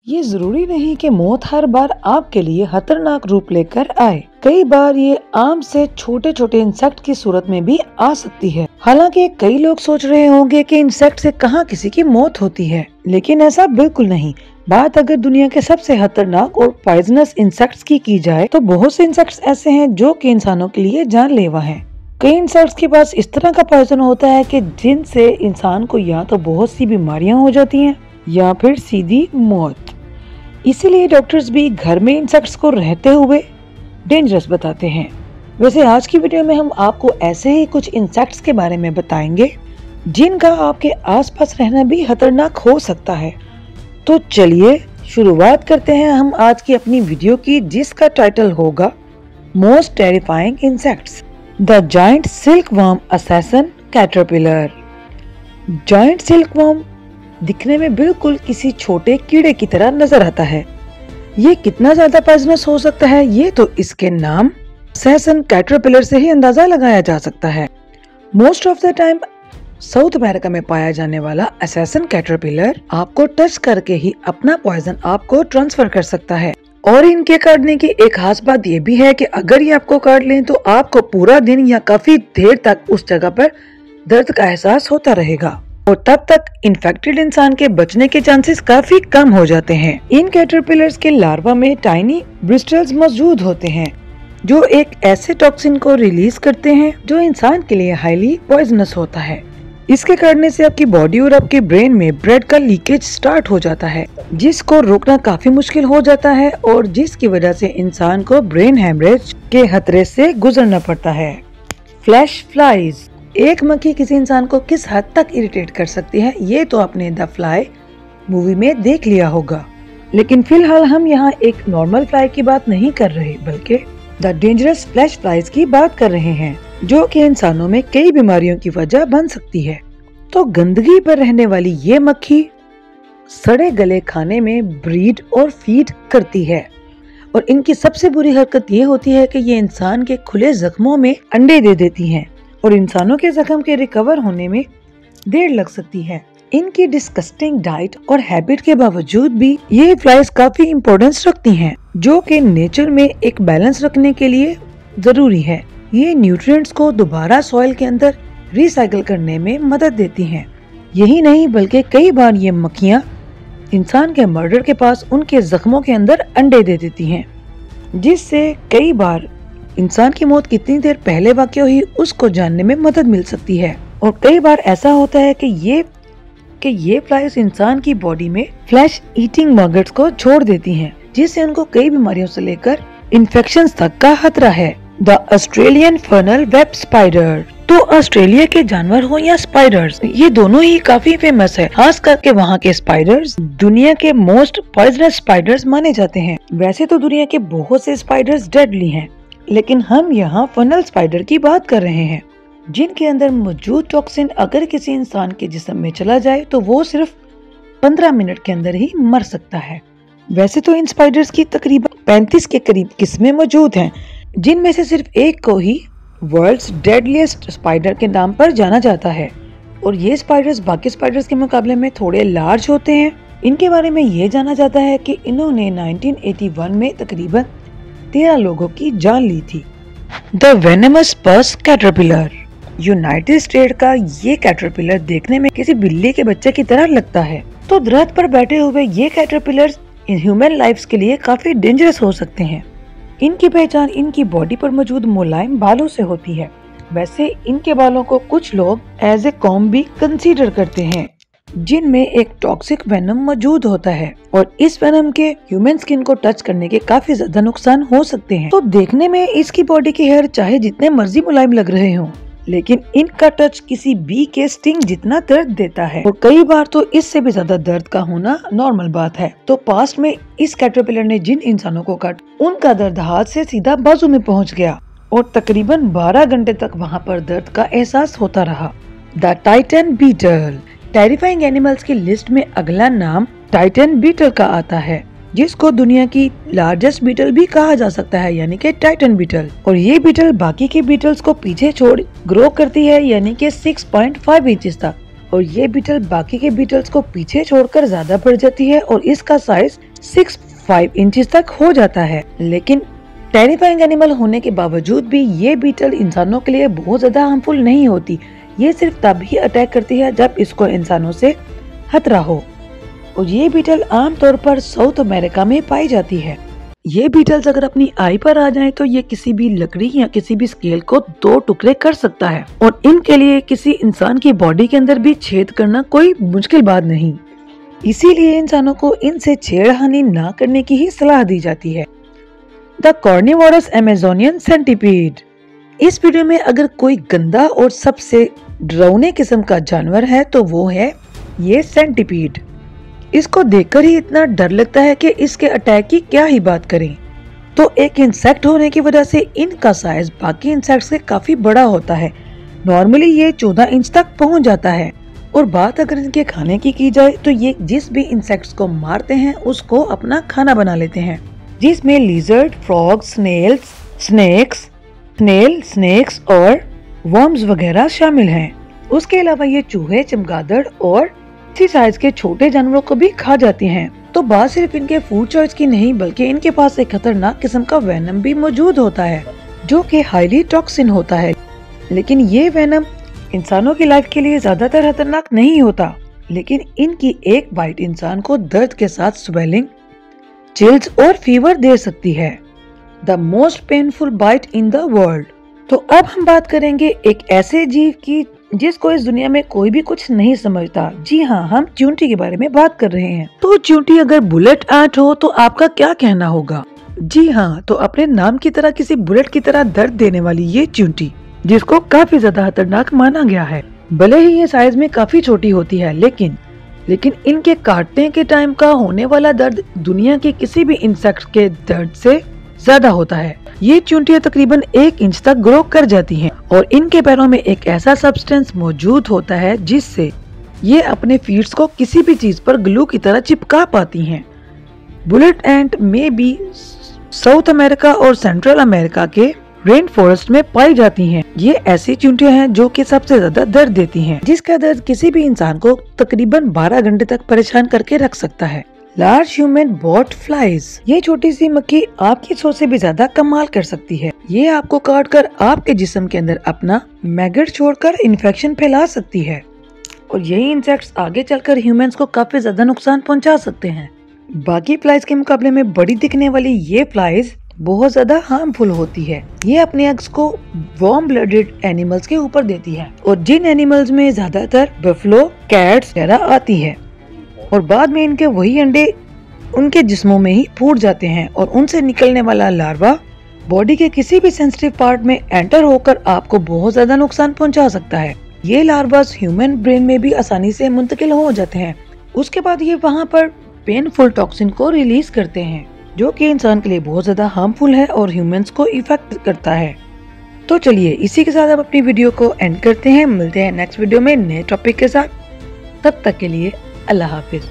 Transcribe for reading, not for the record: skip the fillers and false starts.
ये जरूरी नहीं कि मौत हर बार आपके लिए खतरनाक रूप लेकर आए। कई बार ये आम से छोटे छोटे इंसेक्ट की सूरत में भी आ सकती है। हालांकि कई लोग सोच रहे होंगे कि इंसेक्ट से कहाँ किसी की मौत होती है, लेकिन ऐसा बिल्कुल नहीं। बात अगर दुनिया के सबसे खतरनाक और पॉइजनस इंसेक्ट्स की जाए तो बहुत से इंसेक्ट्स ऐसे हैं जो कि इंसानों के लिए जानलेवा हैं। कई इंसेक्ट्स के पास इस तरह का पॉइजन होता है कि जिनसे इंसान को या तो बहुत सी बीमारियां हो जाती हैं या फिर सीधी मौत। इसीलिए डॉक्टर्स भी घर में इंसेक्ट्स को रहते हुए डेंजरस बताते हैं। वैसे आज की वीडियो में हम आपको ऐसे ही कुछ इंसेक्ट्स के बारे में बताएंगे जिनका आपके आसपास रहना भी खतरनाक हो सकता है। तो चलिए शुरुआत करते हैं हम आज की अपनी वीडियो की, जिसका टाइटल होगा most terrifying insects, the giant silkworm assassin caterpillar. Giant silkworm दिखने में बिल्कुल किसी छोटे कीड़े की तरह नजर आता है। ये कितना ज्यादा पॉइजनस हो सकता है, ये तो इसके नाम असैसिन कैटरपिलर से ही अंदाजा लगाया जा सकता है। Most of the time south America में पाया जाने वाला असैसिन कैटरपिलर आपको टच करके ही अपना पॉइजन आपको ट्रांसफर कर सकता है। और इनके काटने की एक खास बात ये भी है कि अगर ये आपको काट लें तो आपको पूरा दिन या काफी देर तक उस जगह पर दर्द का एहसास होता रहेगा और तब तक इन्फेक्टेड इंसान के बचने के चांसेस काफी कम हो जाते हैं। इन कैटरपिलर्स के लार्वा में टाइनी ब्रिस्टल्स मौजूद होते हैं जो एक ऐसे टॉक्सिन को रिलीज करते हैं जो इंसान के लिए हाईली पॉइजनस होता है। इसके काटने से आपकी बॉडी और आपके ब्रेन में ब्लड का लीकेज स्टार्ट हो जाता है, जिसको रोकना काफी मुश्किल हो जाता है और जिसकी वजह से इंसान को ब्रेन हेमरेज के खतरे से गुजरना पड़ता है। फ्लैश फ्लाइज, एक मक्खी किसी इंसान को किस हद तक इरिटेट कर सकती है ये तो आपने द फ्लाई मूवी में देख लिया होगा। लेकिन फिलहाल हम यहाँ एक नॉर्मल फ्लाई की बात नहीं कर रहे, बल्कि द डेंजरस फ्लैश फ्लाइज की बात कर रहे हैं जो कि इंसानों में कई बीमारियों की वजह बन सकती है। तो गंदगी पर रहने वाली ये मक्खी सड़े गले खाने में ब्रीड और फीड करती है और इनकी सबसे बुरी हरकत ये होती है कि ये इंसान के खुले जख्मों में अंडे दे देती हैं और इंसानों के जख्म के रिकवर होने में देर लग सकती है। इनकी डिस्गस्टिंग डाइट और हैबिट के बावजूद भी ये फ्लाइज काफी इम्पोर्टेंस रखती हैं, जो कि नेचर में एक बैलेंस रखने के लिए जरूरी है। ये न्यूट्रिएंट्स को दोबारा सॉइल के अंदर रिसाइकल करने में मदद देती हैं। यही नहीं बल्कि कई बार ये मक्खियाँ इंसान के मर्डर के पास उनके जख्मों के अंदर अंडे दे देती हैं, जिससे कई बार इंसान की मौत कितनी देर पहले वाक़ई हुई उसको जानने में मदद मिल सकती है। और कई बार ऐसा होता है कि ये फ्लाइज इंसान की बॉडी में फ्लैश ईटिंग मैगट्स को छोड़ देती हैं, जिससे उनको कई बीमारियों से लेकर इन्फेक्शंस तक का खतरा है। द ऑस्ट्रेलियन फर्नल वेब स्पाइडर, तो ऑस्ट्रेलिया के जानवर हो या स्पाइडर्स, ये दोनों ही काफी फेमस है। खास करके वहाँ के स्पाइडर्स दुनिया के मोस्ट पॉइजनस स्पाइडर्स माने जाते हैं। वैसे तो दुनिया के बहुत से स्पाइडर्स डेडली हैं, लेकिन हम यहाँ फनल स्पाइडर की बात कर रहे हैं, जिनके अंदर मौजूद टॉक्सिन अगर किसी इंसान के जिस्म में चला जाए तो वो सिर्फ 15 मिनट के अंदर ही मर सकता है। वैसे तो इन स्पाइडर्स की तकरीबन 35 के करीब किस्में मौजूद हैं, जिनमें से सिर्फ एक को ही वर्ल्ड्स डेडलीस्ट स्पाइडर के नाम पर जाना जाता है। और ये स्पाइडर्स बाकी स्पाइडर्स के मुकाबले में थोड़े लार्ज होते हैं। इनके बारे में ये जाना जाता है कि इन्होंने 1981 में तकरीबन 13 लोगों की जान ली थी। The venomous purse caterpillar, United state का ये कैटरपिलर देखने में किसी बिल्ली के बच्चे की तरह लगता है। तो दरख्त पर बैठे हुए ये कैटरपिलर्स ह्यूमन लाइफ्स के लिए काफी डेंजरस हो सकते हैं। इनकी पहचान इनकी बॉडी पर मौजूद मुलायम बालों से होती है। वैसे इनके बालों को कुछ लोग एज ए कॉम्ब भी कंसीडर करते हैं, जिनमें एक टॉक्सिक वेनम मौजूद होता है और इस वेनम के ह्यूमन स्किन को टच करने के काफी ज्यादा नुकसान हो सकते हैं। तो देखने में इसकी बॉडी के हेयर चाहे जितने मर्जी मुलायम लग रहे हों, लेकिन इनका टच किसी बी के स्टिंग जितना दर्द देता है और कई बार तो इससे भी ज्यादा दर्द का होना नॉर्मल बात है। तो पास्ट में इस कैटरपिलर ने जिन इंसानों को काट, उनका दर्द हाथ से सीधा बाजू में पहुंच गया और तकरीबन 12 घंटे तक वहां पर दर्द का एहसास होता रहा। The Titan beetle, terrifying animals की लिस्ट में अगला नाम टाइटन बीटल का आता है, जिसको दुनिया की लार्जेस्ट बीटल भी कहा जा सकता है, यानी कि टाइटन बीटल। और ये बीटल बाकी के बीटल्स को पीछे छोड़ ग्रो करती है, यानी कि 6.5 इंचेस तक। और ये बीटल बाकी के बीटल्स को पीछे छोड़कर ज्यादा बढ़ जाती है और इसका साइज 6-5 इंचेस तक हो जाता है। लेकिन टेरिफाइंग एनिमल होने के बावजूद भी ये बीटल इंसानों के लिए बहुत ज्यादा हार्मफुल नहीं होती। ये सिर्फ तभी अटैक करती है जब इसको इंसानों से खतरा हो। और ये बीटल आमतौर पर साउथ अमेरिका में पाई जाती है। ये बीटल्स अगर अपनी आई पर आ जाएं तो ये किसी भी लकड़ी या किसी भी स्केल को 2 टुकड़े कर सकता है और इनके लिए किसी इंसान की बॉडी के अंदर भी छेद करना कोई मुश्किल बात नहीं। इसीलिए इंसानों को इनसे छेड़खानी ना करने की ही सलाह दी जाती है। The carnivorous Amazonian centipede. इस वीडियो में अगर कोई गंदा और सबसे डरावने किस्म का जानवर है तो वो है ये सेंटीपीड। इसको देखकर ही इतना डर लगता है कि इसके अटैक की क्या ही बात करें। तो एक इंसेक्ट होने की वजह से इनका साइज बाकी इंसेक्ट्स से काफी बड़ा होता है। नॉर्मली ये 14 इंच तक पहुंच जाता है। और बात अगर इनके खाने की जाए तो ये जिस भी इंसेक्ट्स को मारते हैं उसको अपना खाना बना लेते हैं, जिसमें लिजर्ड, फ्रॉग, स्नेक्स और वर्म्स वगैरह शामिल हैं। उसके अलावा ये चूहे, चमगादड़ और इसी साइज के छोटे जानवरों को भी खा जाती हैं। तो बात सिर्फ इनके फूड चॉइस की नहीं बल्कि इनके पास एक खतरनाक किस्म का वेनम भी मौजूद होता है जो कि हाईली टॉक्सिन होता है। लेकिन ये वेनम इंसानों की लाइफ के लिए ज्यादातर खतरनाक नहीं होता, लेकिन इनकी एक बाइट इंसान को दर्द के साथ स्वेलिंग, चिल्स और फीवर दे सकती है। The most painful bite in the world. तो अब हम बात करेंगे एक ऐसे जीव की जिसको इस दुनिया में कोई भी कुछ नहीं समझता। जी हाँ, हम चींटी के बारे में बात कर रहे हैं। तो चींटी अगर बुलेट एंट हो तो आपका क्या कहना होगा? जी हाँ, तो अपने नाम की तरह किसी बुलेट की तरह दर्द देने वाली ये चींटी, जिसको काफी ज्यादा खतरनाक माना गया है। भले ही ये साइज में काफी छोटी होती है, लेकिन इनके काटने के टाइम का होने वाला दर्द दुनिया के किसी भी इंसेक्ट के दर्द से ज्यादा होता है। ये चींटियां तकरीबन 1 इंच तक ग्रो कर जाती हैं और इनके पैरों में एक ऐसा सब्सटेंस मौजूद होता है जिससे ये अपने फीट्स को किसी भी चीज पर ग्लू की तरह चिपका पाती हैं। बुलेट एंट में भी साउथ अमेरिका और सेंट्रल अमेरिका के रेन फॉरेस्ट में पाई जाती हैं। ये ऐसी चींटियां हैं जो कि सबसे ज्यादा दर्द देती हैं, जिसका दर्द किसी भी इंसान को तकरीबन 12 घंटे तक परेशान करके रख सकता है। Large human bot flies. ये छोटी सी मक्खी आपकी सोच से भी ज्यादा कमाल कर सकती है। ये आपको काट कर आपके जिस्म के अंदर अपना मैगट छोड़कर इन्फेक्शन फैला सकती है और यही इंसेक्ट्स आगे चलकर ह्यूमंस को काफी ज्यादा नुकसान पहुंचा सकते हैं। बाकी फ्लाइज के मुकाबले में बड़ी दिखने वाली ये फ्लाइज बहुत ज्यादा हार्मफुल होती है। ये अपने एग्स को वार्म ब्लडेड एनिमल्स के ऊपर देती है और जिन एनिमल्स में ज्यादातर बफलो, कैट्स वगैरह आती है और बाद में इनके वही अंडे उनके जिस्मों में ही फूट जाते हैं और उनसे निकलने वाला लार्वा बॉडी के किसी भी सेंसिटिव पार्ट में एंटर होकर आपको बहुत ज्यादा नुकसान पहुंचा सकता है। ये लार्वास ह्यूमन ब्रेन में भी आसानी से मुंतकिल हो जाते हैं। उसके बाद ये वहाँ पर पेनफुल टॉक्सिन को रिलीज करते हैं जो कि इंसान के लिए बहुत ज्यादा हार्मफुल है और ह्यूमंस को इफेक्ट करता है। तो चलिए इसी के साथ अब अपनी वीडियो को एंड करते हैं। मिलते हैं नेक्स्ट वीडियो में नए टॉपिक के साथ। तब तक के लिए अल्लाह हाफिज।